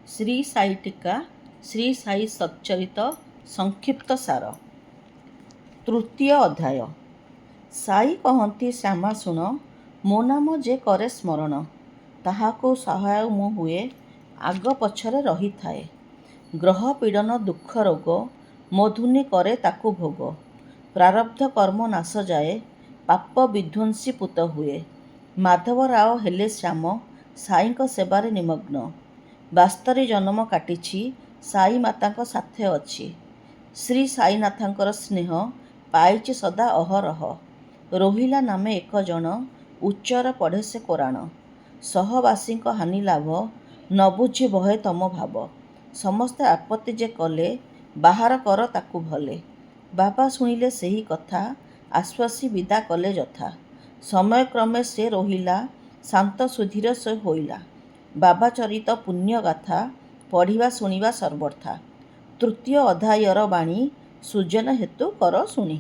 ଶ୍ରୀ ସାଇ ଟୀକା ଶ୍ରୀ ସାଇ ସଚ୍ଚରିତ ସଂକ୍ଷିପ୍ତ ସାର। ତୃତୀୟ ଅଧ୍ୟାୟ। ସାଇ କହନ୍ତି ଶ୍ୟାମା ଶୁଣ, ମୋ ନାମ ଯେ କରେ ସ୍ମରଣ, ତାହାକୁ ସହାୟ ମୁଁ ହୁଏ, ଆଗ ପଛରେ ରହିଥାଏ। ଗ୍ରହ ପୀଡ଼ନ ଦୁଃଖ ରୋଗ, ମୋ ଧୁନି କରେ ତାକୁ ଭୋଗ। ପ୍ରାରବ୍ଧ କର୍ମ ନାଶ ଯାଏ, ପାପ ବିଧ୍ୱଂସୀ ପୂତ ହୁଏ। ମାଧବ ରାଓ ହେଲେ ଶ୍ୟାମ, ସାଇଙ୍କ ସେବାରେ ନିମଗ୍ନ। ବାସ୍ତରୀ ଜନମ କାଟିଛି, ସାଇ ମାତାଙ୍କ ସାଥେ ଅଛି। ଶ୍ରୀ ସାଇନାଥଙ୍କର ସ୍ନେହ ପାଇଛି ସଦା ଅହରହ। ରୋହିଲା ନାମେ ଏକ ଜଣ, ଉଚ୍ଚର ପଢ଼େ ସେ କୋରାଣ। ସହବାସୀଙ୍କ ହାନି ଲାଭ, ନ ବୁଝି ବହେ ତମ ଭାବ। ସମସ୍ତେ ଆପତ୍ତି ଯେ କଲେ, ବାହାର କର ତାକୁ ଭଲେ। ବାବା ଶୁଣିଲେ ସେହି କଥା, ଆଶ୍ୱାସୀ ବିଦା କଲେ ଯଥା। ସମୟକ୍ରମେ ସେ ରୋହିଲା, ଶାନ୍ତ ସୁଧୀର ସେ ହୋଇଲା। ବାବା ଚରିତ ପୁଣ୍ୟ ଗାଥା, ପଢ଼ିବା ଶୁଣିବା ସର୍ବଥା। ତୃତୀୟ ଅଧ୍ୟାୟର ବାଣୀ, ସୂଜନ ହେତୁ କର ଶୁଣି।